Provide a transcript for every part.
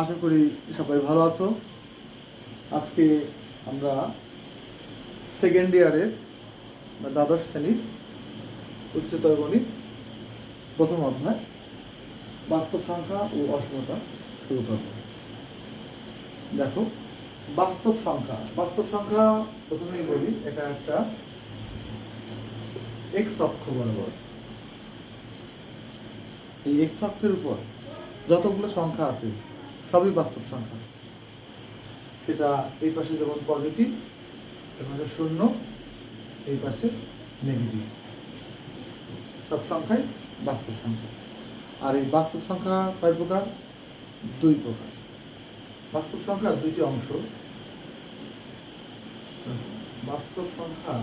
আশা করি সবাই ভালো আছো। আজকে আমরা সেকেন্ড ইয়ারের বা দ্বাদশ শ্রেণীর উচ্চতর গণিত প্রথম অধ্যায় বাস্তব সংখ্যা ও অসমতা শুরু করব। দেখো, বাস্তব সংখ্যা প্রথমেই বলি, এটা একটা এক্স অক্ষ বরাবর। এই এক্স অক্ষের উপর যতগুলো সংখ্যা আছে সবই বাস্তব সংখ্যা। সেটা এই পাশে যেমন পজিটিভ, এ পাশে শূন্য, এই পাশে নেগেটিভ, সব সংখ্যাই বাস্তব সংখ্যা। আর এই বাস্তব সংখ্যা কয় প্রকার? দুই প্রকার। বাস্তব সংখ্যার দুইটি অংশ। বাস্তব সংখ্যা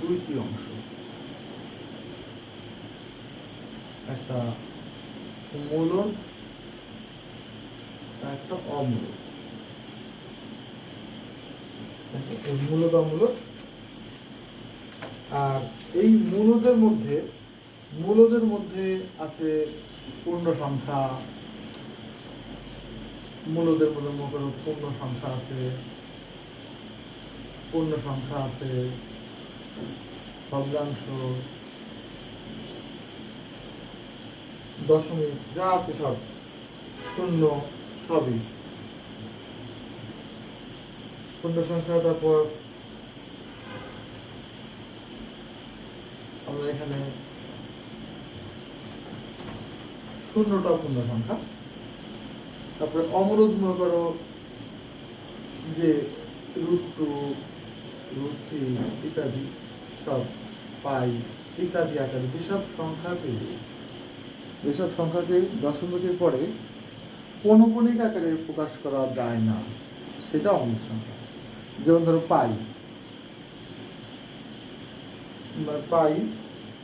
দুইটি অংশ, একটা মূলদ, একটা অমূলদ। মূলদ অমূলদ। আর এই মূলদের মধ্যে আছে পূর্ণ সংখ্যা। মূলদের মধ্যে পূর্ণ সংখ্যা আছে, ভগ্নাংশ, দশমিক, যা আছে সব, শূন্য, সবই পূর্ণ সংখ্যা। তারপর আমরা এখানে শূন্যটা পূর্ণ সংখ্যা। তারপরে অমূলদ মনে করো যে √2, √3 ইত্যাদি, সব পাই ইত্যাদি আকারে যেসব সংখ্যাকে দশমিকের পরে পৌনঃপুনিক আকারে প্রকাশ করা যায় না, সেটা অমূলদ সংখ্যা। যেমন ধরো পাই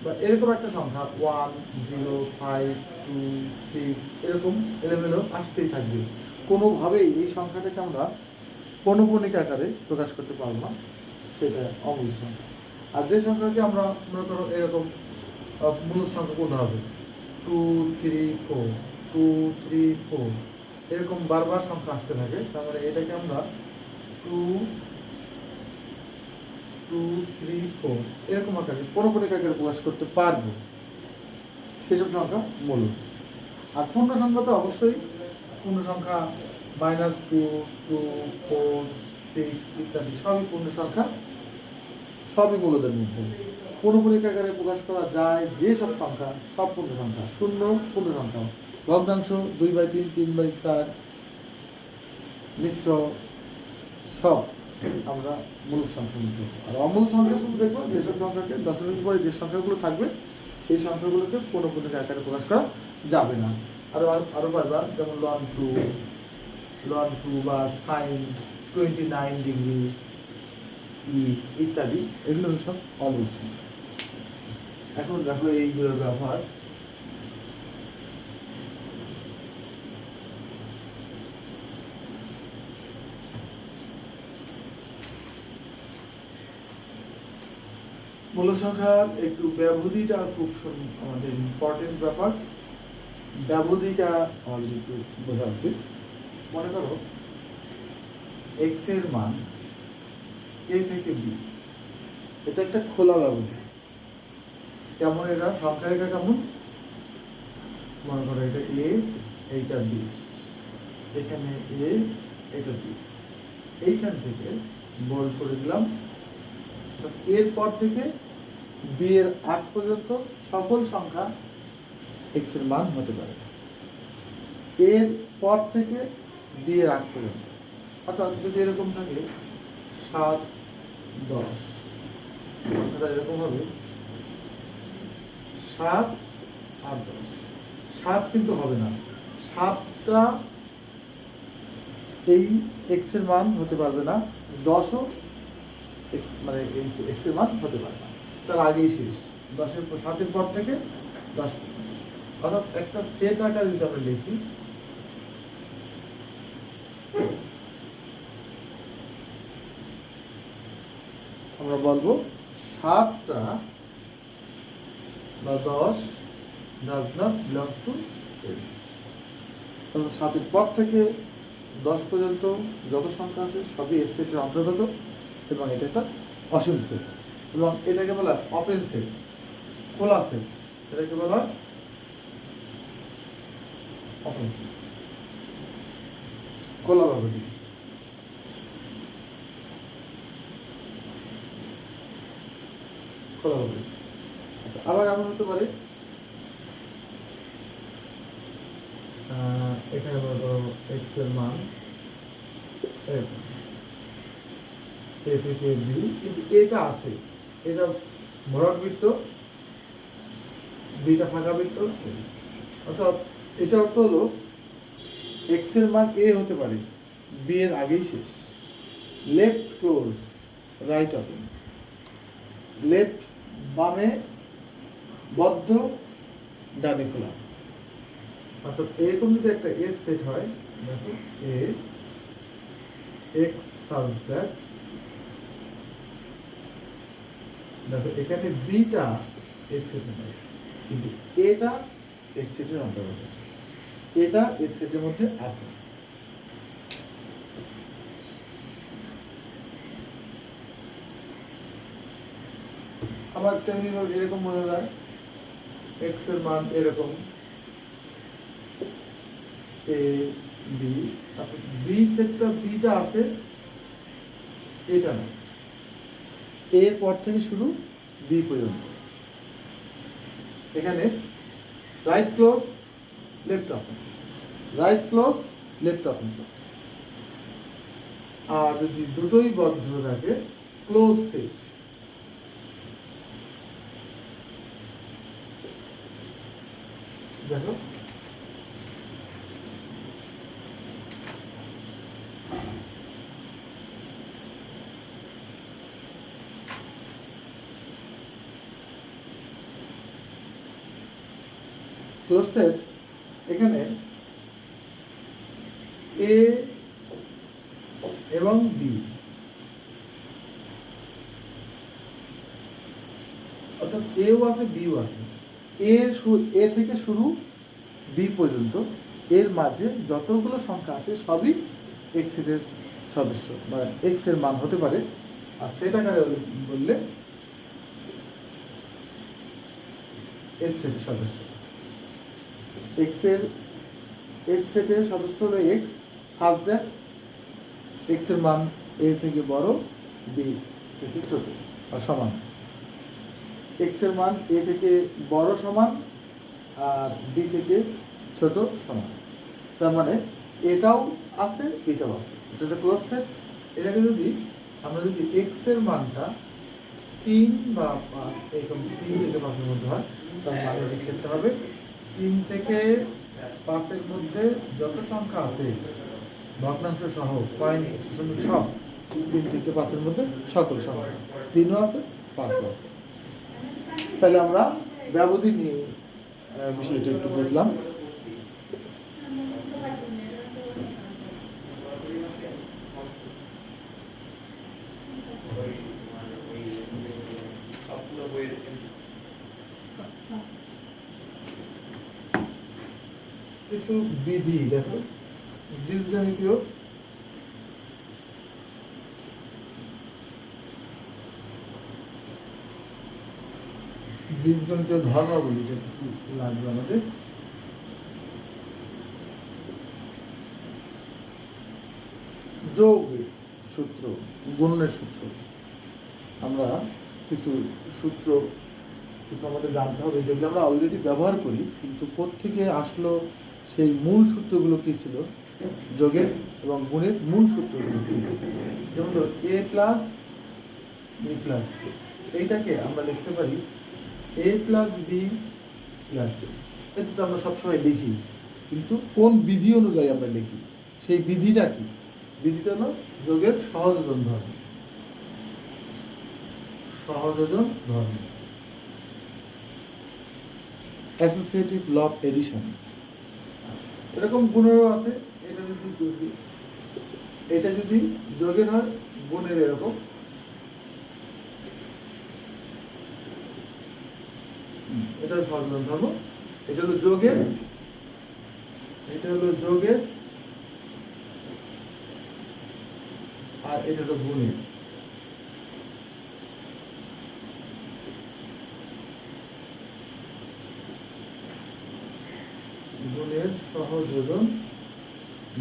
বা এরকম একটা সংখ্যা 1, 0, 5, 2, 6 এরকম এলোমেলো আসতেই থাকবে। কোনোভাবেই এই সংখ্যাটাকে আমরা পৌনঃপুনিক আকারে প্রকাশ করতে পারবো না, সেটা অমূলদ সংখ্যা। আর যে সংখ্যাকে আমরা মনে করো এরকম মূলদ সংখ্যা কোনটা হবে? 2, 3, 4, 2, 3, 4 এরকম বারবার সংখ্যা আসতে থাকে। তার মানে এটাকে আমরা 2, 2, 3, 4 এরকম আকারে পৌনঃপুনিক আকারে প্রকাশ করতে পারবো, সেসব সংখ্যা মূলদ। আর পূর্ণ সংখ্যা তো অবশ্যই পূর্ণ সংখ্যা -2, 2, 4, 6 ইত্যাদি সবই পূর্ণ সংখ্যা, সবই মূলদের মধ্যে। পৌনঃপুনিক আকারে প্রকাশ করা যায় যেসব সংখ্যা সব পূর্ণ সংখ্যা। শূন্য পূর্ণ সংখ্যা, ভগ্নাংশ 2/3, 3/4 মিশ্র সব আমরা মূলদ সংখ্যা মধ্যে। আর অমূলদ সংখ্যা শুধু দেখবো যেসব সংখ্যাকে দশমিক পরে যে সংখ্যাগুলো থাকবে সেই সংখ্যাগুলোকে পৌনঃপুনিক আকারে প্রকাশ করা যাবে না। আরো পারবার, যেমন ln 2 বা sin 29 ডিগ্রি ইত্যাদি, এগুলো সব অমূলদ সংখ্যা। এখন দেখো এইগুলোর ব্যবহার। মূলদ সংখ্যার একটু ব্যবধিটা খুব আমাদের ইম্পর্টেন্ট ব্যাপার। ব্যবধিটা আমাদের একটু বোঝা উচিত। মনে করো এক্স এর মান a থেকে b, এটা একটা খোলা ব্যবধি। কেমন এটা সংখ্যা রেখা কেমন? মনে করো এটা a, এইটা b, এখানে a, এটা b, এইখান থেকে বোল্ড করে দিলাম। এর পর থেকে b এর আগ পর্যন্ত সকল সংখ্যা x এর মান হতে পারে। এর পর থেকে b এর আগ পর্যন্ত, অর্থাৎ যদি এরকম থাকে 7, 10, সংখ্যাটা এরকম হবে 7 আর 10। 7 কিন্তু হবে না, 7টা এই x এর মান হতে পারবে না, 10ও মানে x এর মান হতে পারে না, তার আগেই শেষ। 7-এর পর থেকে 10, অর্থাৎ একটা সেট আকারে যদি আমরা লিখি, আমরা বলবো 7টা বা 10 does not belongs to S। তাহলে 7-এর পর থেকে 10 পর্যন্ত যত সংখ্যা আছে সবই এস সেটের অন্তর্গত এবং এটা একটা অসীম সেট এবং এটাকে বলা হয় ওপেন সেট, খোলা সেট। এটাকে বলা হয় ওপেন সেট, খোলা ব্যবধি। খোলা ব্যবধি। আচ্ছা, আবার এমন হতে পারে এখানে মনে করো এক্স এর মান এ থেকে বি, কিন্তু এটা আছে, এটা ভরাট বৃত্ত, বিটা ফাঁকা বৃত্ত। অর্থাৎ এটা অর্থ হলো এক্স এর মান এ হতে পারে, বি এর আগেই শেষ। Left close, right open. Left বামে বদ্ধ, ডানে খোলা। অর্থাৎ এরকম যদি একটা এস সেট হয়, দেখো এ এক্স সাজ দ্যাট, দেখো এখানে বিটা এস সেটের মধ্যে, কিন্তু এটা এস সেটের অন্তর্গত, এটা এস সেটের মধ্যে আছে। আবার তেমনি এরকম বোঝা যায় এক্স এর মান এরকম এ বি, তারপর বি সেটটা বিটা আছে, এটা না, এর পর থেকে শুরু বি পর্যন্ত। এখানে right close left open, right close left open. আর যদি দুটোই বদ্ধ থাকে ক্লোজ সেট। দেখো ক্লোজ সেট, এখানে এ এবং বি, অর্থাৎ এও আছে বিও আছে, এ থেকে শুরু বি পর্যন্ত, এর মাঝে যতগুলো সংখ্যা আছে সবই এক্স এর সদস্য বা এক্স এর মান হতে পারে। আর সেট আকারে বললে এস সেটের সদস্য। এক্স এর এস সেটের সদস্য হলো এক্স, সাজ দ্যাট এক্স এর মান এ থেকে বড়, বি থেকে ছোট আর সমান। এক্স এর মান এ থেকে বড় সমান আর বি থেকে ছোট সমান। তার মানে এটাও আছে, এটাও আছে, এটা একটা ক্লোজ সেট। এটাকে যদি আমরা যদি এক্স এর মানটা 3 বা 5 এরকম 3 থেকে 5 এর মধ্যে হয়, তার মানে এই সেটটা হবে 3 থেকে 5 এর মধ্যে যত সংখ্যা আছে ভগ্নাংশ সহ পয়েন্ট সব 3 থেকে 5 এর মধ্যে সকল সংখ্যা, 3ও আছে 5ও আছে। তাহলে আমরা ব্যবধি নিয়ে বিষয়টা একটু বুঝলাম। কিছু বিধি দেখো, বীজগণিতীয় বীজগণিতীয় ধর্মাবলী, কিছু লাগবে আমাদের। যোগের সূত্র, গুণনের সূত্র, আমরা কিছু সূত্র কিছু আমাদের জানতে হবে, যেগুলো আমরা অলরেডি ব্যবহার করি, কিন্তু কোত্থেকে আসলো, সেই মূল সূত্রগুলো কী ছিল, যোগের এবং গুণের মূল সূত্রগুলো কী। যেমন ধরো এ প্লাস বি প্লাস সি, এইটাকে আমরা লিখতে পারি এ প্লাস বি প্লাস সি। এটা তো আমরা সবসময় লিখি, কিন্তু কোন বিধি অনুযায়ী আমরা লিখি, সেই বিধিটা কি? বিধিটা হলো যোগের সহযোজন ধর্ম। সহযোজন ধর্ম, অ্যাসোসিয়েটিভ ল অফ এডিশন। এরকম গুণেরও আছে। এটা যদি যোগের হয়, গুণের এরকম। এটা সহযোজন ধর্ম, এটা হলো যোগের, এটা হলো যোগের আর এটা হলো গুণের। গুণের সহযোজন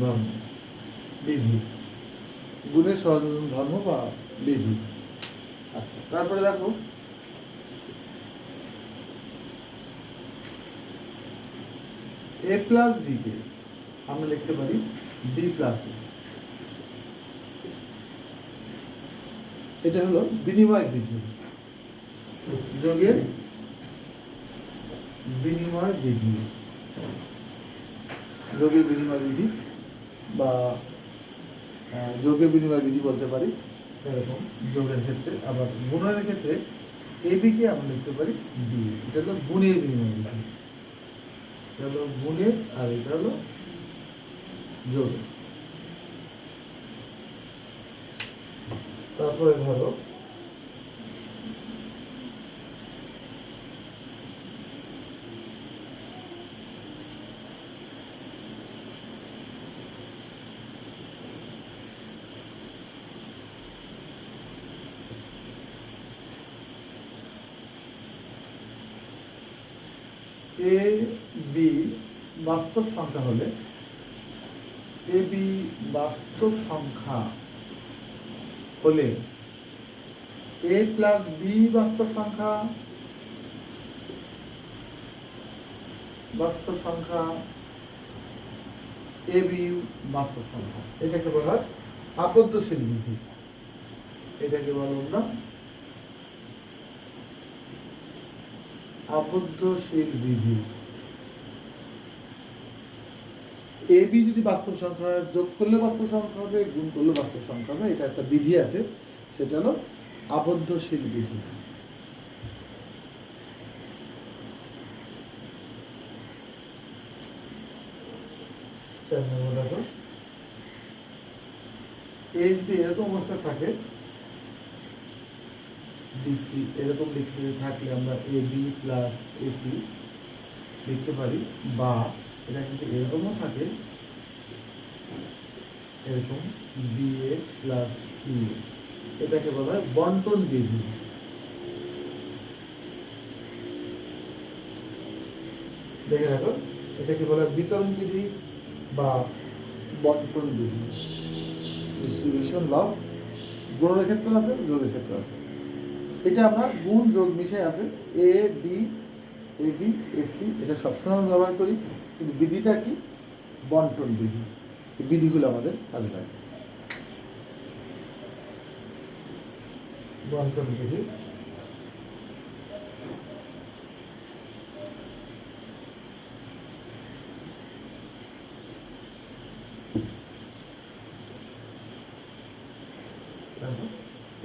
ধর্ম বিধি, গুণের সহযোজন ধর্ম বা বিধি। আচ্ছা, তারপরে দেখো a প্লাস বি কে আমরা লিখতে পারি বি প্লাস এ। এটা হলো বিনিময় বিধি, যোগের বিনিময় বিধি, যোগের বিনিময় বিধি বা যোগের বিনিময় বিধি বলতে পারি এরকম যোগের ক্ষেত্রে। আবার গুণের ক্ষেত্রে এ বি কে আমরা লিখতে পারি বি। এটা হলো গুণের বিনিময় বিধি, এটা হলো গুণের আর এটা হলো যোগের। তারপরে ধরো এ বি বাস্তব সংখ্যা হলে, এ বি বাস্তব সংখ্যা হলে এ প্লাস বি বাস্তব সংখ্যা, বাস্তব সংখ্যা এ বি বাস্তব সংখ্যা। এটাকে বলা হয় আবদ্ধশীল বিধি। এটাকে বলা আমরা আবদ্ধশীল বিধি। এ বি যদি বাস্তব সংখ্যা যোগ করলে বাস্তব সংখ্যা হবে, গুণ করলে বাস্তব সংখ্যা হবে, এটা একটা বিধি আছে, সেটা হলো আবদ্ধশীল বিধি। দেখো এ যদি এরকম অবস্থা থাকে, ডিসি এরকম লিখতে থাকলে আমরা এ বি প্লাস এসি লিখতে পারি, বা এটা কিন্তু এরকমও থাকে, এরকম বি এ প্লাস সি, এটাকে বলা হয় বন্টন বিধি। দেখে রাখো, এটাকে বলা হয় বিতরণ বিধি বা বন্টন বিধি। ডিস্ট্রিবিউশন ল গুণের ক্ষেত্রে আছে, যোগের ক্ষেত্রে আছে। এটা আমরা গুণ যোগ মিশাই আছে, এ বি এসি, এটা সবসময় আমরা ব্যবহার করি, কিন্তু বিধিটা কি? বন্টন বিধি। এই বিধিগুলো আমাদের কাজে লাগে। বন্টন বিধি।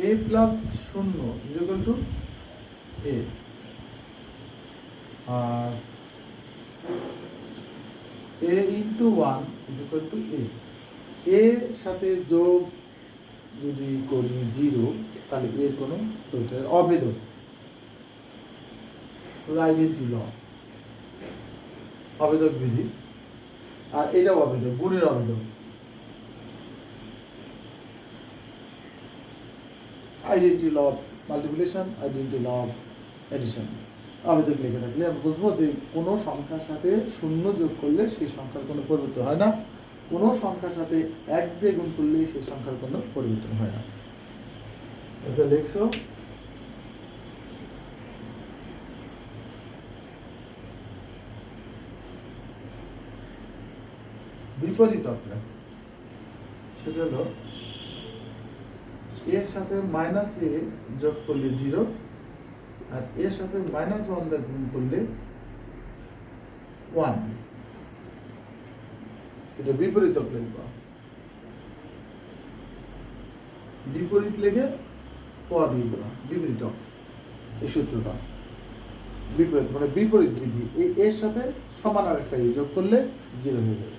এ প্লাস শূন্য ইকুয়াল টু এ, আর A into one equal to A. এর সাথে যোগ যদি করি জিরো, তাহলে এর কোনো অবেদক, আইডেন্টি ল, অবেদক বিধি। আর এটাও অবেদক, গুণের অবেদক, identity law of multiplication, identity law of addition. আবেদক লিখে থাকলে আমরা বুঝবো যে কোনো সংখ্যার সাথে শূন্য যোগ করলে সেই সংখ্যার কোনো পরিবর্তন হয় না, কোনো সংখ্যার সাথে এক দিয়ে গুণ করলে সেই সংখ্যার কোনো পরিবর্তন হয় না। আচ্ছা, লিখছো বিপরীত অক্রিয়া, সেটা হলো এর সাথে মাইনাস এ যোগ করলে জিরো, আর এর সাথে মাইনাস ওয়ান দিয়ে গুণ করলে ওয়ান। এটা বিপরীত লিখবা, বিপরীত লিখে পদ লিখবা, বিপরীত। এই সূত্রটা বিপরীত মানে বিপরীত বিধি। এই এর সাথে সমান আর একটা যোগ করলে জিরো হয়ে যাবে,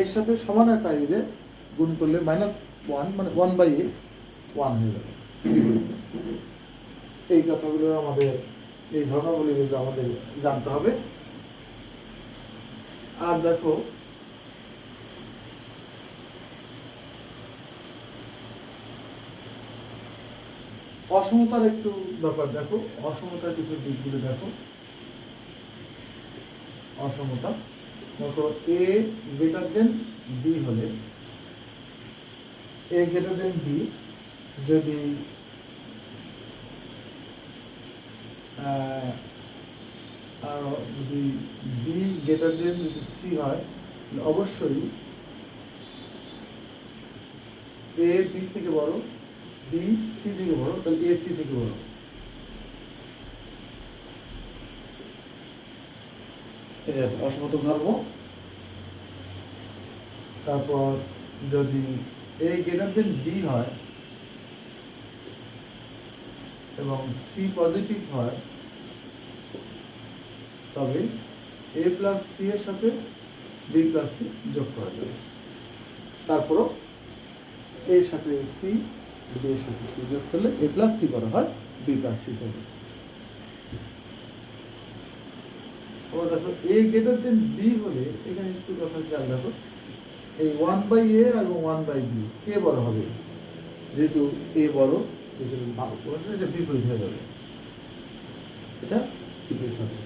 এর সাথে সমান একটা দিয়ে গুণ করলে মাইনাস ওয়ান মানে ওয়ান বাই এ ওয়ান হয়ে যাবে। এই কথাগুলো আমাদের, এই ধর্মগুলি আমাদের জানতে হবে। আর দেখো অসমতার একটু ব্যাপার দেখো, অসমতার কিছু দিকগুলো দেখো। অসমতা দেখো, এ গ্রেটার দেন বি হলে, এ গ্রেটার দেন বি যদি যদি বি গ্রেটার দেন যদি সি হয়, অবশ্যই এ বি থেকে বড়, বি সি থেকে বড়, তাহলে এ সি থেকে বড়। ঠিক আছে, অসমত ধর্ম। তারপর যদি এ গ্রেটার দেন বি হয় এবং সি পজিটিভ হয়, তবে এ প্লাস সি এর সাথে বি প্লাস সি যোগ করা যাবে। তারপরও এর সাথে সি, বি এর সাথে সি যোগ করলে এ প্লাস সি বড় হয়, বি প্লাস সি হবে। আবার দেখো, এ গ্রেটার দেন বি হলে এখানে একটু কথা খেয়াল রাখো, এই 1/a এবং 1/b কে বড় হবে? যেহেতু এ বড়, এটা বিপরীত হয়ে যাবে, এটা বিপরীত হবে।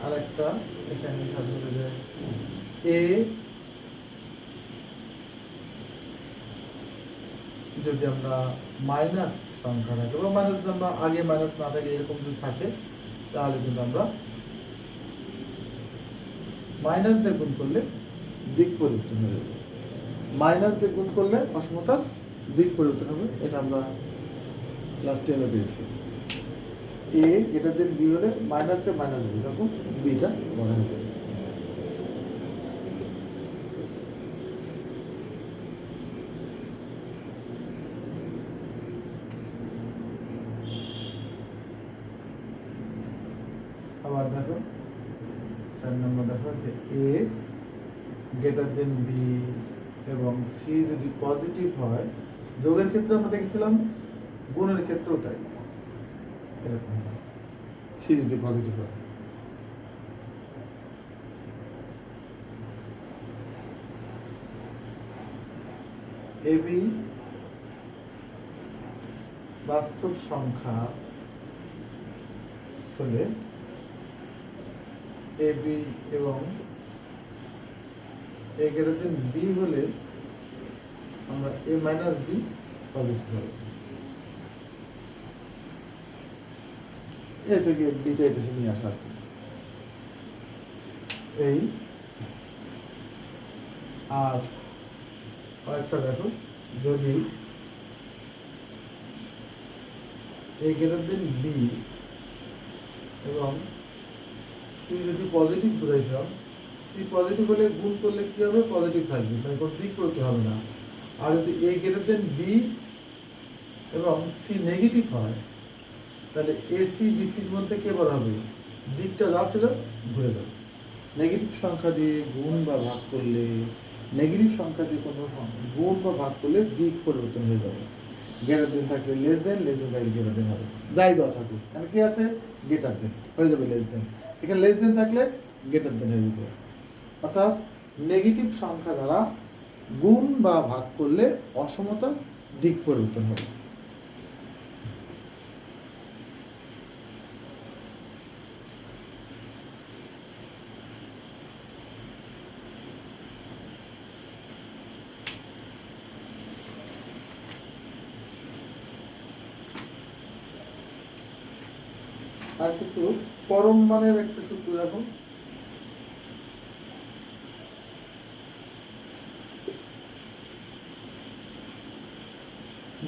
আর একটা এখানে সাথে সাথে এ যদি আমরা মাইনাস সংখ্যা থাকে বা মাইনাস যদি আমরা আগে মাইনাস না থাকে এরকম যদি থাকে, তাহলে কিন্তু আমরা মাইনাস দিয়ে গুণ করলে দিক পরিবর্তন হয়ে যাবে। মাইনাস দিয়ে গুণ করলে অসমতার দিক পরিবর্তন হবে, এটা আমরা ক্লাস 10-এ পেয়েছি। এ গ্রেটার দেন বি হলে মাইনাসে মাইনাস বি, তখন বিটা বড় হবে। আবার দেখো 4 নম্বর দেখো যে এ গ্রেটার দেন বি এবং সি যদি পজিটিভ হয়, যোগের ক্ষেত্রে আমরা দেখছিলাম, গুণের ক্ষেত্রেও তাই, এরকম সি যদি পজিটিভ হয়। এ বি বাস্তব সংখ্যা হলে এ বি এবং এ গ্রেটার দেন বি হলে আমরা এ মাইনাস বি পজিটিভ হবে। এ থেকে বিটা এদেশে নিয়ে আসা এই। আর আরেকটা দেখো, যদি এ গ্রেটার দেন বি এবং সি যদি পজিটিভ বোঝাইছিলাম, সি পজিটিভ হলে গুণ করলে কি হবে? পজিটিভ থাকবে, মানে কোনো দিক করতে হবে না। আর যদি এ গ্রেটার দেন বি এবং সি নেগেটিভ হয়, তাহলে এসি বিসির মধ্যে কে বড় হবে? দিকটা যা ছিল ঘুরে যাবে। নেগেটিভ সংখ্যা দিয়ে গুণ বা ভাগ করলে, নেগেটিভ সংখ্যা দিয়ে কোনো গুণ বা ভাগ করলে দিক পরিবর্তন হয়ে যাবে। গ্রেটার দেন থাকলে লেস দেন, লেস দেন থাকলে গ্রেটার দেন হবে, যাই দেওয়া থাকুক। এখানে কি আছে? গ্রেটার দেন হয়ে যাবে লেস দেন, এখানে লেস দেন থাকলে গ্রেটার দেন হয়ে যাবে। অর্থাৎ নেগেটিভ সংখ্যা দ্বারা গুণ বা ভাগ করলে অসমতা দিক পরিবর্তন হবে। আর কিছু পরম মানের একটা সূত্র দেখো,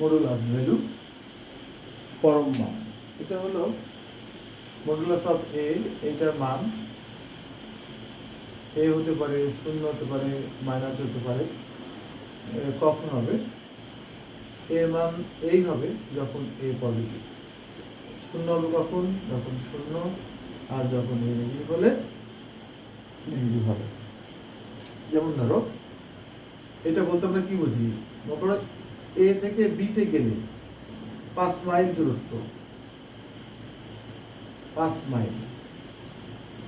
মডুলাস ভ্যালু পরম মান। এটা হলো মডুলাস অফ এ, এটার মান এ হতে পারে, শূন্য হতে পারে, মাইনাস হতে পারে। কখন হবে? এর মান এই হবে যখন এ পজিটিভ। শূন্য হবে কখন? যখন শূন্য, আর যখন এ নেগেটিভ হলে নেগেটিভ হবে। যেমন ধরো, এটা বলতে আমরা কি বুঝি? মনে এ থেকে বিতে গেলে 5 মাইল দূরত্ব, 5 মাইল।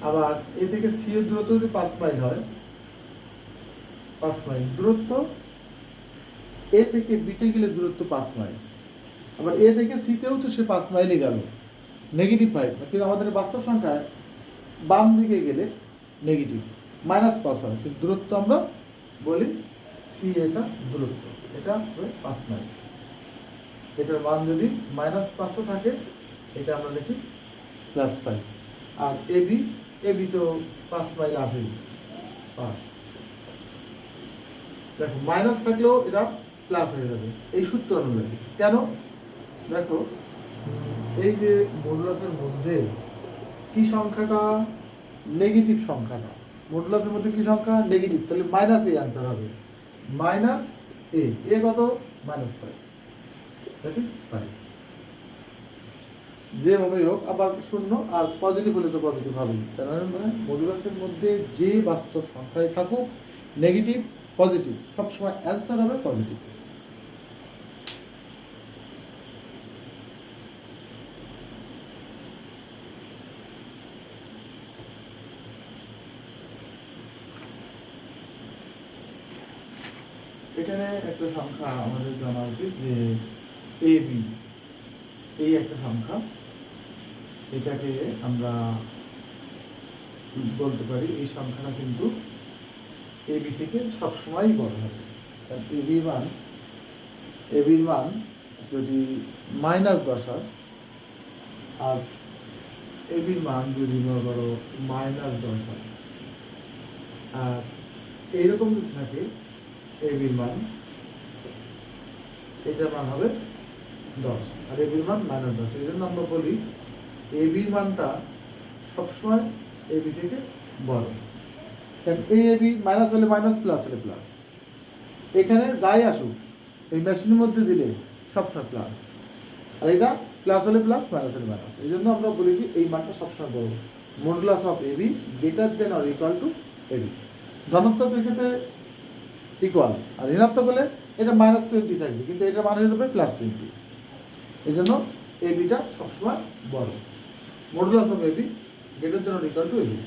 আবার এ থেকে সি এর দূরত্ব যদি 5 মাইল হয়, 5 মাইল দূরত্ব, এ থেকে বিতে গেলে দূরত্ব 5 মাইল। আবার এ থেকে সিতেও তো সে 5 মাইলই গেল, -5, কিন্তু আমাদের বাস্তব সংখ্যায় বাম দিকে গেলে নেগেটিভ -5 হয়, কিন্তু দূরত্ব আমরা বলি সি, এটা দূরত্ব, এটা হবে 5 মাইল। এটার মান যদি -500 থাকে, এটা আমরা লিখি +5। আর এবি তো 5 মাইল আসেই, 5। দেখো মাইনাস থাকলেও এটা প্লাস হয়ে যাবে এই সূত্র অনুযায়ী। কেন? দেখো এই যে মডুলাসের মধ্যে কি সংখ্যাটা? নেগেটিভ সংখ্যাটা। মডুলাসের মধ্যে কি সংখ্যা? নেগেটিভ, তাহলে মাইনাস এ আনসার হবে। মাইনাস এ কত? -5, দ্যাট ইজ 5। যেভাবেই হোক, আবার শূন্য আর পজিটিভ হলে তো পজিটিভ হবেই। তার মানে মডুলাসের মধ্যে যে বাস্তব সংখ্যায় থাকুক, নেগেটিভ পজিটিভ সবসময় অ্যান্সার হবে পজিটিভ। এখানে একটা সংখ্যা আমাদের জানা উচিত যে এবি, এই একটা সংখ্যা, এটাকে আমরা বলতে পারি এই সংখ্যাটা কিন্তু এবি থেকে সবসময় বড় হবে। কারণ এবির মান যদি -10 হয়, আর এবির মান যদি মনে করো -10 হয়, আর এইরকম যদি থাকে এবির মান, এটার মান হবে 10 আর এবির মান -10। এই জন্য আমরা বলি এবির মানটা সবসময় এবি থেকে বড়। কারণ এই এবি মাইনাস হলে মাইনাস, প্লাস হলে প্লাস, এখানে যাই আসুক এই মেশিনের মধ্যে দিলে সবসময় প্লাস, আর এটা প্লাস হলে প্লাস, মাইনাস হলে মাইনাস। এই জন্য আমরা বলি কি এই মানটা সবসময় বড়। Modulus of AB greater than or equal to AB. ধনাত্মক ক্ষেত্রে ইকুয়াল, আর ঋণাত্মক হলে এটা -20 থাকবে, কিন্তু এটা মান হয়ে যাবে +20। এই জন্য এবিটা সবসময় বড়। Modulus of AB greater than or equal to AB.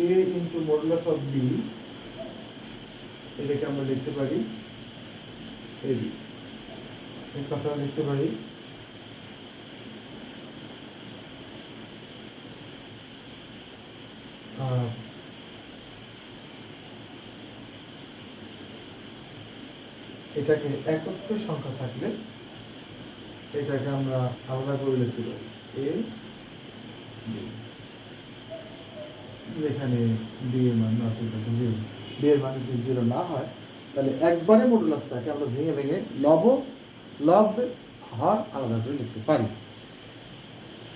a into modulus of b, এটাকে আমরা লিখতে পারি ab, এই কথা লিখতে পারি এটাকে একত্র সংখ্যা থাকলে এটাকে আমরা আলাদা করে লিখতে পারি a b, যেখানে b এর মান নট ইকুয়াল টু 0। b এর মান যদি 0 না হয়, তাহলে একবারে মডুলাসটাকে আমরা ভেঙে ভেঙে লব হর আলাদা করে লিখতে পারি।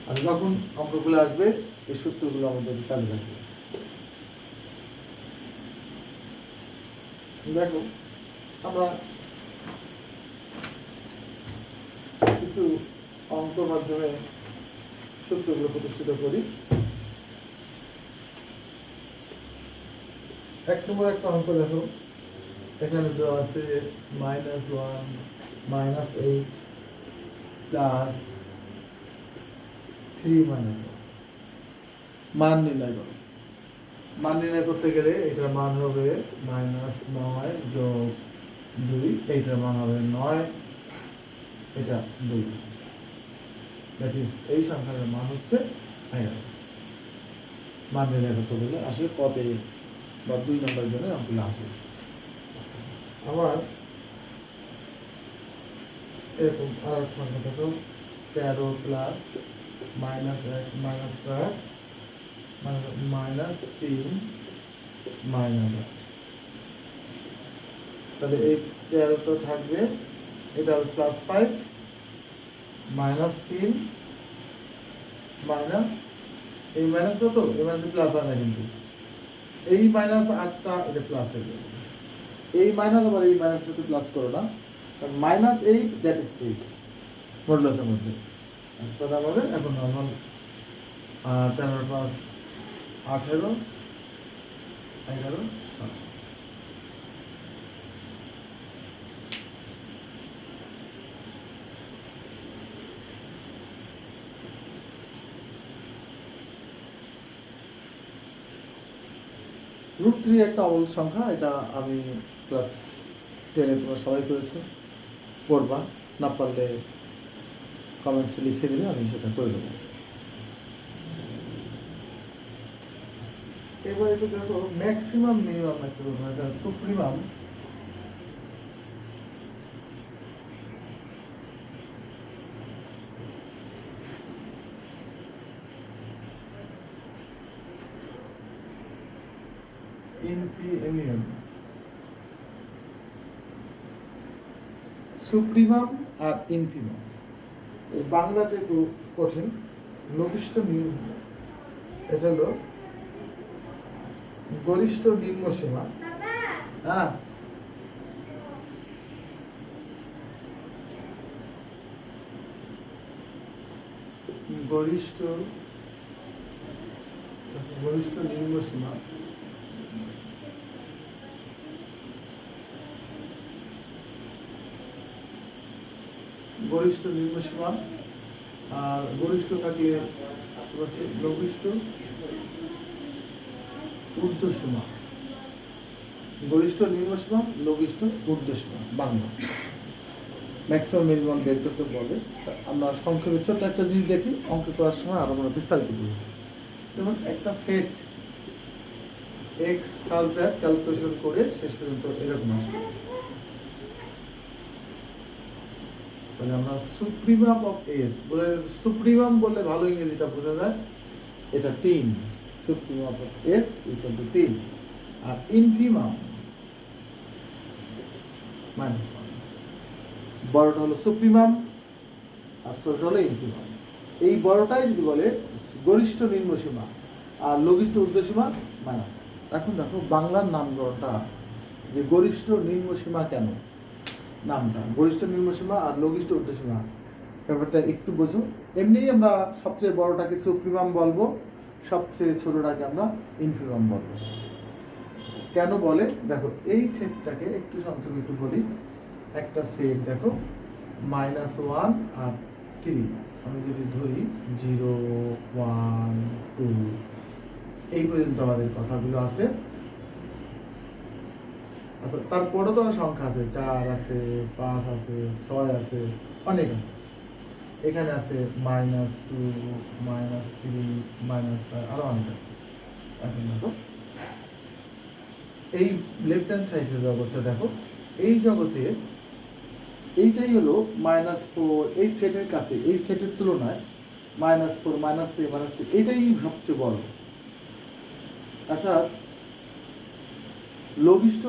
আর যখন অঙ্কগুলো আসবে এই সূত্রগুলো আমাদের কাজে লাগবে। দেখো আমরা কিছু অঙ্ক মাধ্যমে সূত্রগুলো প্রতিষ্ঠিত করি। 1 নম্বর একটা অঙ্ক দেখো, এখানে দেওয়া আছে -1 -8 প্লাস 3 - 1। মান নির্ণয় করো। মান নির্ণয় করতে গেলে এটার মান হবে -9 যোগ 2, এইটার মান হবে 9, এটা 2, দ্যাট ইজ এই সংখ্যার মান হচ্ছে 11। মান নির্ণয় করতে গেলে আসলে কত বা 2 নম্বরের জন্য অঙ্কগুলো আসে। আবার এরকম আর সংখ্যা দেখো 13 প্লাস -1 -4 -3 -8। তাহলে এই 13 তো থাকবে, এটা হবে +5 -3 মাইনাস, এই মাইনাস তো এই মাইনাস প্লাস হয় না, কিন্তু এই -8টা এটা প্লাস হয়ে যাবে। এই মাইনাস আবার এই মাইনাসটা তো প্লাস করো না, কারণ -8 দ্যাট ইজ 8 মডুলাসের মধ্যে। তাহলে আমাদের এখন নর্মাল 13 + 18 11 7। √3 একটা অবল সংখ্যা, এটা আমি ক্লাস 10-এ তোমরা সবাই করেছো, করবা, না পারলে কমেন্টসে লিখে দিলে আমি সেটা করে দেবো। এবার একটু দেখো ম্যাক্সিমাম মিনিমাম একটু সুপ্রিমাম। ইনফিনিয়ন, সুপ্রিমাম আর ইনফিমাম, এই বাংলাতে একটু কঠিন। লঘিষ্ঠ নিম্ন, এটা হলো গরিষ্ঠ নিম্ন সীমা। হ্যাঁ, গরিষ্ঠ গরিষ্ঠ নিম্ন সীমা, গরিষ্ঠ নিম্ন সীমা, আর গরিষ্ঠ থাকলে লঘিষ্ঠ ঊর্ধ্ব সীমা। গরিষ্ঠ নিম্ন সীমা, লঘিষ্ঠ ঊর্ধ্ব সীমা, বাংলা। ম্যাক্সিমাম মিনিমাম বের করতে বলে। আমরা সংক্ষেপে ছোট্ট একটা জিনিস দেখি, অঙ্ক করার সময় আরো আমরা বিস্তারিত বুঝি। যেমন একটা set X such that calculation করে শেষ পর্যন্ত এরকম আসে। মানে আমরা সুপ্রিমাম অফ এস বলে, সুপ্রিমাম বললে ভালো ইংরেজিটা বোঝা যায়, এটা 3, supremum of S equal to 3, আর ইনফিমাম -1। বড়টা হলো সুপ্রিমাম আর ছোটটা হলো ইনফিমাম। এই বড়টাই যদি বলে গরিষ্ঠ নিম্ন সীমা আর লঘিষ্ঠ ঊর্ধ্ব সীমা -1। এখন দেখো বাংলার নামকরণটা যে গরিষ্ঠ নিম্ন সীমা, কেন নামটা গরিষ্ঠ নিম্ন সীমা আর লঘিষ্ঠ ঊর্ধ্ব সীমা, ব্যাপারটা একটু বোঝো। এমনি আমরা সবচেয়ে বড়টাকে সুপ্রিমাম বলবো, সবচেয়ে ছোটটাকে আমরা ইনফিমাম বলবো। কেন বলে দেখো, এই সেটটাকে একটু সংক্ষেপে একটু বলি। একটা সেট দেখো -1 আর 3, আমি যদি ধরি 0, 1, 2 এই পর্যন্ত আমাদের কথাগুলো আছে। আচ্ছা, তারপরে তো সংখ্যা আছে, 4 আছে, 5 আছে, 6 আছে, অনেক আছে। এখানে আছে -2, -3, -5, আরো অনেক আছে। এখন দেখো এই লেফট হ্যান্ড সাইডের জগৎটা দেখো, এই জগতে এইটাই হলো -4, এই সেটের কাছে, এই সেটের তুলনায় -4, -3, -3 এইটাই সবচেয়ে বড়। অর্থাৎ লঘিষ্ঠ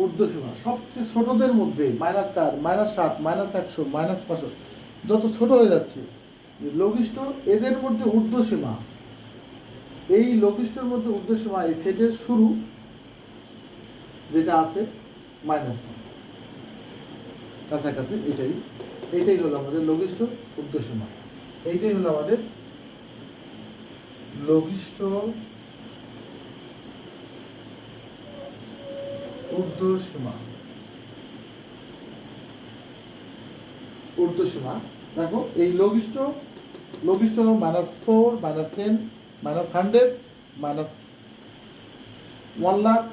ঊর্ধ্ব সীমা সবচেয়ে ছোটদের মধ্যে -4, -7, -100, -500 যত ছোট হয়ে যাচ্ছে, লঘিষ্ঠ এদের মধ্যে ঊর্ধ্ব সীমা, এই লঘিষ্ঠের মধ্যে ঊর্ধ্ব সীমা এই সেটের শুরু যেটা আছে -1 কাছাকাছি, এইটাই হলো আমাদের লঘিষ্ঠ ঊর্ধ্ব সীমা। এইটাই হলো আমাদের লঘিষ্ঠ ঊর্ধ্ব সীমা। দেখো এই লঘিষ্ঠ হলো -4, -10, -100, -1 লাখ।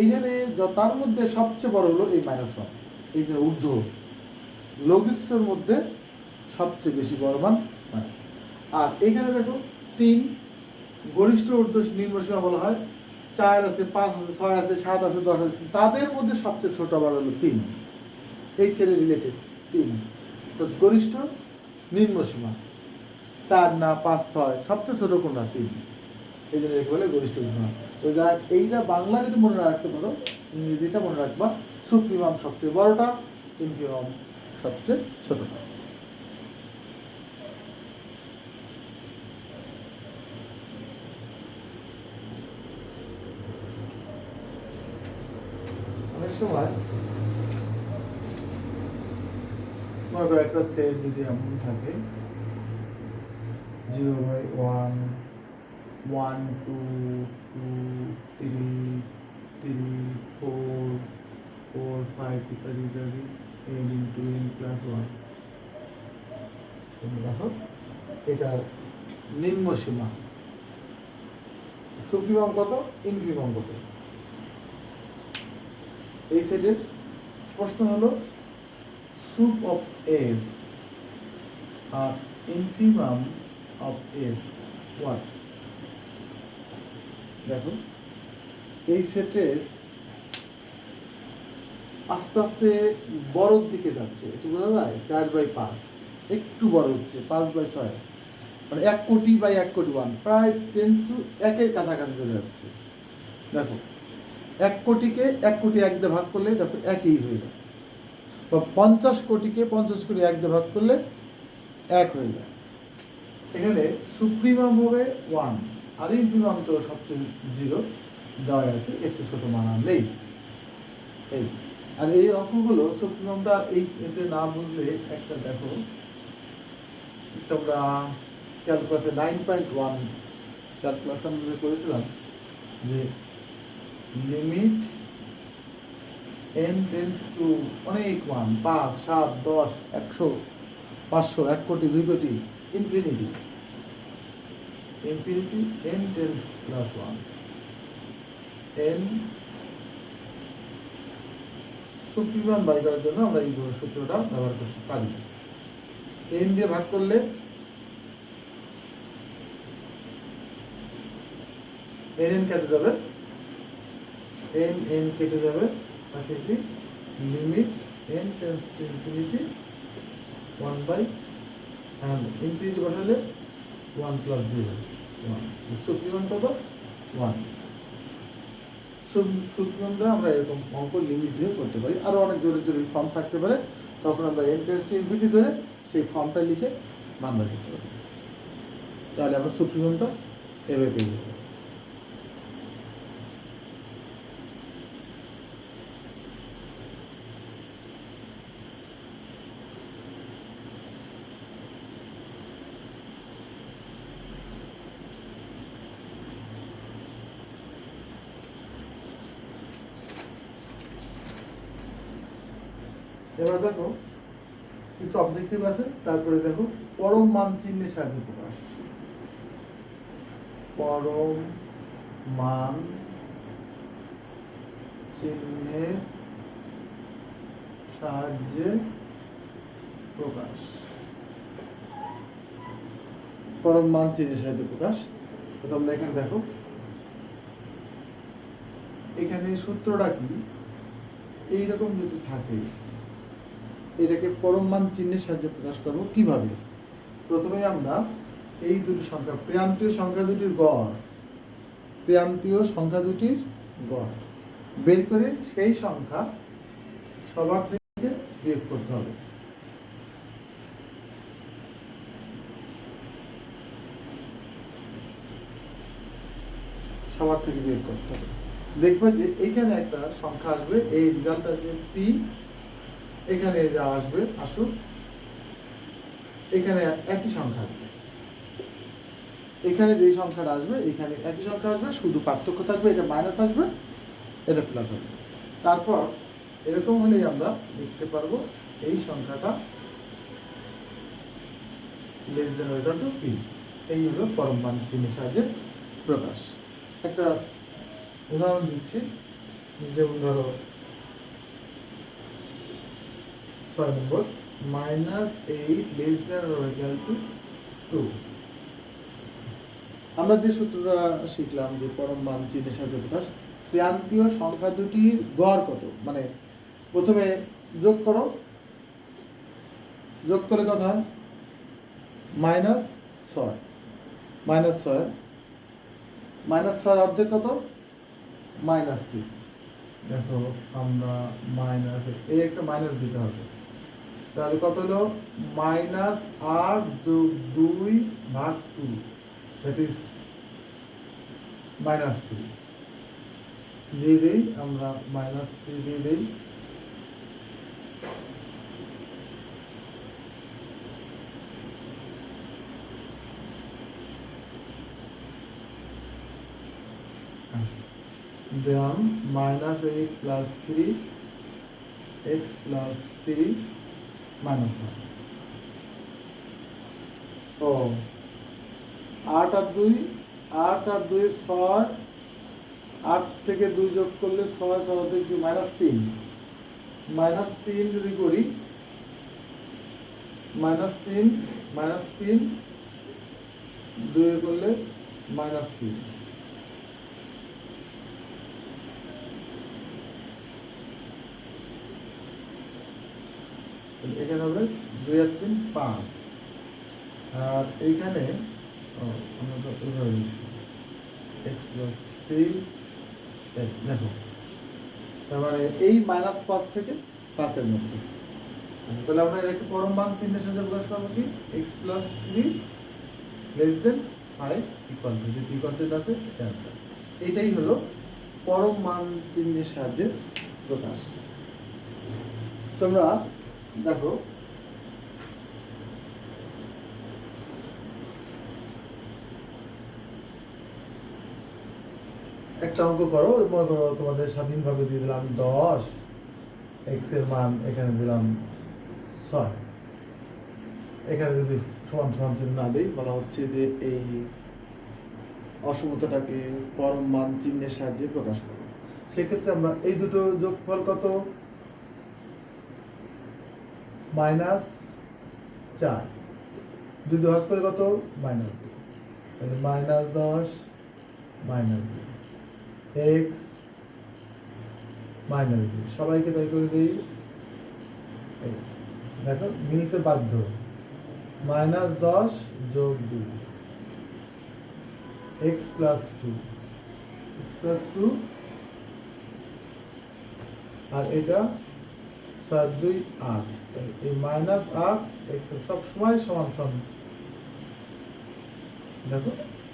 এইখানে তার মধ্যে সবচেয়ে বড় হলো এই -1, এই যে ঊর্ধ্ব লঘিষ্ঠর মধ্যে সবচেয়ে বেশি বড় মান। আর এখানে দেখো 3, গরিষ্ঠ ঊর্ধ্ব নিম্ন সীমা বলা হয়। 4 আছে, 5 আছে, 6 আছে, 7 আছে, 10 আছে, তাদের মধ্যে সবচেয়ে ছোট বার হলো 3, এই ছেলে রিলেটেড 3। তো গরিষ্ঠ নিম্ন সীমা 4 না 5, 6, সবচেয়ে ছোট কোনটা 3, এই জন্য একে বলে গরিষ্ঠ সীমা। তো যার এইটা বাংলা যদি মনে রাখতে পারো, ইংরেজিটা মনে রাখবা, সুপ্রিমাম সবচেয়ে বড়টা, ইনফিমাম সবচেয়ে ছোটটা। অনেক সময় মনে করো একটা সেট যদি এমন থাকে 0/1, 1, 2, 3, 4, 5 ইত্যাদি ইত্যাদি, n into n plus 1। দেখো এটা নিম্ন সীমা, সুপ্রিমাম কত, ইনফিমাম কত। এই সেটের প্রশ্ন হলো সুপ অফ এস আর ইনফিমাম অফ এস হোয়াট। দেখো এই সেটের আস্তে আস্তে বড়র দিকে যাচ্ছে, একটু বোঝা যায় 4/5 একটু বড় হচ্ছে 5/6, মানে 1 কোটি বাই 1 কোটি 1 প্রায় 10 কাছাকাছি চলে যাচ্ছে। দেখো 1 কোটিকে 1 কোটি 1 দিয়ে ভাগ করলে দেখো একই হয়ে যায়, বা 50 কোটিকে 50 কোটি 1 দিয়ে ভাগ করলে 1 হয়ে যায়। এখানে সুপ্রিমাম হবে 1 আর ইনফিমাম তো সবচেয়ে 0 দেওয়া আছে, এর চেয়ে ছোট মান আর নেই। এই আর এই অঙ্কগুলো সুপ্রিমামটা এই এতে না বুঝলে একটা দেখো, তোমরা ক্যালকুলাসে 9.1 ক্যালকুলাস আমরা করেছিলাম যে লিমিট n টেন্ডস টু অনেক মান 5, 7, 10, 100, 500, 1 কোটি 2 কোটি infinity n tends plus 1 n supremum by করার জন্য আমরা এই সূত্রটা ব্যবহার করতে পারি। n দিয়ে ভাগ করলে n কেটে যাবে, n কেটে যাবে, তাকে কি limit n tends to infinity 1 by and infinity বসালে 1 প্লাস 0 1 সুপ্রিমাম কত 1। সুপ্রিমামটা আমরা এরকম অঙ্ক লিমিট দিয়ে করতে পারি, আরও অনেক জরুরি জরুরি ফর্ম থাকতে পারে, তখন আমরা n টেন্ডস টু ইনফিনিটি ধরে সেই ফর্মটা লিখে মান বের করতে পারি, তাহলে আমরা সুপ্রিমামটা এভাবে পেয়ে যাবো। এবার দেখো কিছু অবজেক্টিভ আছে, তারপরে দেখো পরম মান চিহ্নের সাহায্যে প্রকাশ। পরম মান চিহ্নের সাহায্যে প্রকাশ। পরম মান চিহ্নের সাহায্যে প্রকাশ, তোমরা এখানে দেখো এখানে সূত্রটা কি, এইরকম যদি থাকে এটাকে পরম মান চিহ্নের সাহায্যে প্রকাশ করবো কিভাবে। প্রথমে আমরা এই দুটি সংখ্যা প্রান্তীয় সংখ্যা দুটির গড়, প্রান্তীয় সংখ্যা দুটির গড় বের করে সেই সংখ্যা সবার থেকে বিয়োগ করতে হবে। সবার থেকে বিয়োগ করতে হবে, দেখবে যে এখানে একটা সংখ্যা আসবে, এই রেজাল্ট আসবে পি, এখানে যা আসবে আসুক, এখানে একই সংখ্যা আসবে, এখানে যে সংখ্যাটা আসবে এখানে একই সংখ্যা আসবে, শুধু পার্থক্য থাকবে, এটা মাইনাস আসবে, এটা প্লাস হবে। তারপর এরকম হলেই আমরা লিখতে পারবো এই সংখ্যাটা less than equal to P. এই হলো পরম মান চিহ্নের সাহায্যে প্রকাশ। একটা উদাহরণ দিচ্ছি, যেমন ধরো 6 নম্বর -8 লেস দেন ইকুয়াল টু 2। আমরা যে সূত্রটা শিখলাম যে পরম মান চিহ্নের সাহায্যে প্রকাশ, প্রান্তীয় সংখ্যা দুটির গড় কত, মানে প্রথমে যোগ করো, যোগ করে কথা -6 -6 অর্ধেক কত -3। দেখো আমরা মাইনাস এই একটা মাইনাস দিতে হবে, তাহলে কত হলো -8 যোগ 2 ভাগ 2, দ্যাট ইজ -3 দিয়ে দেই, আমরা -3 দিয়ে দেই। দেন -8 প্লাস 3 x প্লাস 3 -1। ও 8 আর 2 8 আর 2 6, 8 থেকে 2 যোগ করলে 6, 6 থেকে কি -3, -3 যদি করি, -3, -3 2 করলে -3, এখানে হবে 2 আর 3 5, আর এইখানে আমরা তো এইভাবে লিখছি x + 3, দেখো তার মানে এই -5 থেকে 5 এর মধ্যে। তাহলে আমরা এটাকে পরম মান চিহ্নের সাথে প্রকাশ করবো কি, x + 3 < 5 ইকুয়াল টু, যে কনসেপ্ট আছে এটা আছে। এটাই হলো পরম মান চিহ্নের সাহায্যে প্রকাশ। তোমরা দেখো একটা অঙ্ক করো, মনে করো তোমাদের স্বাধীনভাবে দিয়ে দিলাম 10, x এর মান এখানে দিলাম 6, এখানে যদি সমান সমান চিহ্ন না দিই, বলা হচ্ছে যে এই অসমতাটাকে পরম মান চিহ্নের সাহায্যে প্রকাশ করো। সেক্ষেত্রে আমরা এই দুটো যোগফল কত, -4, 2 ভাগ করে কত, -2, তাহলে -10 -2, x -2, সবাইকে তাই করে দিই। দেখো মিলতে বাধ্য, -10 যোগ 2, x + 2, আর এটা 7 2 8, এই -8 x সব সময় সমান সমান, দেখো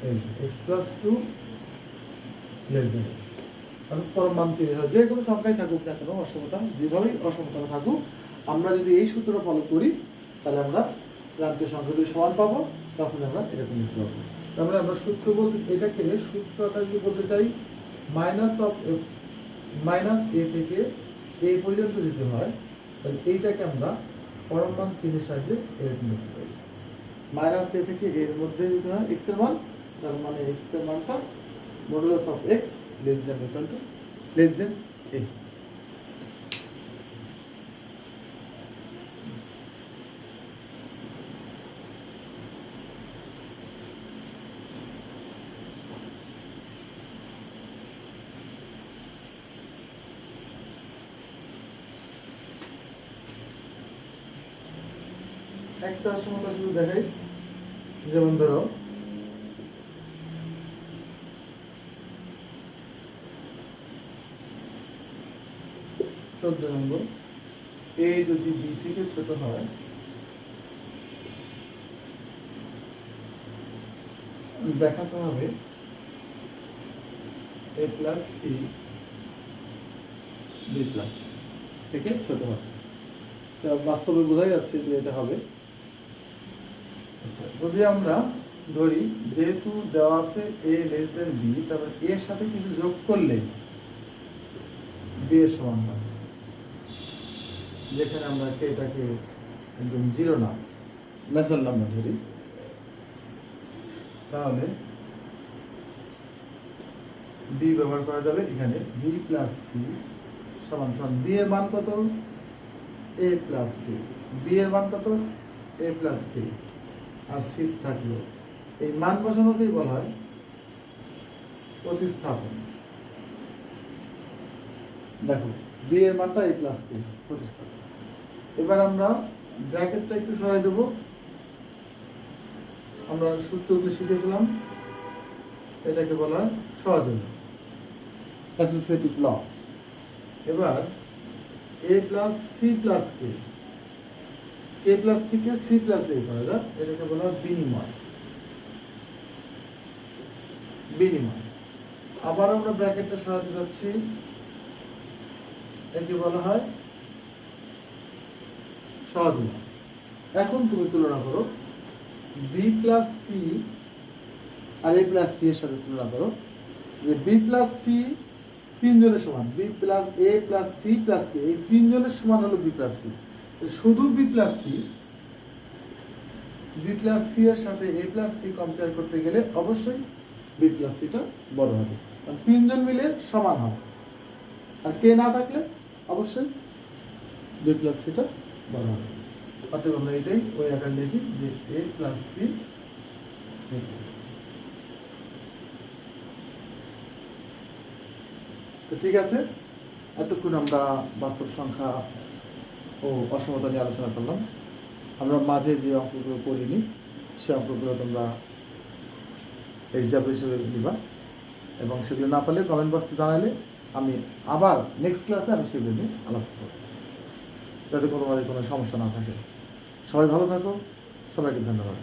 এই x + 2 লেস, পরম মান চিহ্ন যে কোনো সংখ্যাই থাকুক না কেন, অসমতা যেভাবেই অসমতা থাকুক, আমরা যদি এই সূত্র ফলো করি তাহলে আমরা প্রান্তীয় সংখ্যা যদি সমান পাবো, তখন আমরা এরকম লিখতে পারবো। তারপরে আমরা সূত্র বলতে এটাকে সূত্র আকারে যদি বলতে চাই, -a থেকে a পর্যন্ত যদি হয়, তাহলে এইটাকে আমরা পরম মান চিহ্নের সাহায্যে এরকম লিখতে পারি। -a থেকে a এর মধ্যে যদি হয় x এর মান, তার মানে x এর মানটা modulus of x less than equal to less than a। একটা অসমতা শুধু দেখাই, যেমন ধরো নম্বর, a যদি b থেকে ছোট হয়, দেখাতে হবে a + c b + c থেকে ছোট হয়। তো বাস্তবে বোঝা যাচ্ছে যে এটা হবে। আচ্ছা, যদি আমরা ধরি যেহেতু দেওয়া আছে a less than b, তারপর a এর সাথে কিছু যোগ করলে b এর সমান হয়, যেখানে আমরা এটাকে একদম 0 না ন্যাচারাল নাম্বার ধরি, তাহলে b ব্যবহার করা যাবে এখানে। b + c সমান সমান b এর মান কত, a + k, b এর মান কত, a + k, আর c থাকলো, এই মান বসানোকেই বলা হয় প্রতিস্থাপন। দেখো b এর মানটা a + k প্রতিস্থাপন। এবার আমরা ব্র্যাকেটটা একটু সরাই দেব, আমরা সূত্রগুলো শিখেছিলাম, এটাকে বলা হয় সহযোগী অ্যাসোসিয়েটিভ ল। এবার a + c + k, k + c K c + a করা যায়, এটাকে বলা হয় বিনিময়। আবার আমরা ব্র্যাকেটটা সরাতে যাচ্ছি, একে বলা হয় সহযোগী। এখন তুমি তুলনা করো b + c R a + c এর সাথে তুলনা করো, যে b + c তিনজনের সমান, b + a + c + k, এই তিনজনের সমান হলো b + c। শুধু b + c এর সাথে a + c কম্পেয়ার করতে গেলে অবশ্যই বি প্লাস সিটা বড় হবে, কারণ তিনজন মিলে সমান হবে, আর কে না থাকলে অবশ্যই বি প্লাস সিটা বড় হবে। অতএব আমরা এটাই ওই আকারে লিখি যে এ প্লাস সি। তো ঠিক আছে, এতক্ষণ আমরা বাস্তব সংখ্যা ও অসমতা নিয়ে আলোচনা করলাম। আমরা মাঝে যে অঙ্কগুলো করিনি সে অঙ্কগুলো তোমরা HW হিসেবে নিবা, এবং সেগুলো না পারলে কমেন্ট বক্সে জানালে আমি আবার নেক্সট ক্লাসে আমি সেগুলো নিয়ে আলাপ করব, যাতে কোনো সমস্যা না থাকে। সবাই ভালো থাকো, সবাইকে ধন্যবাদ।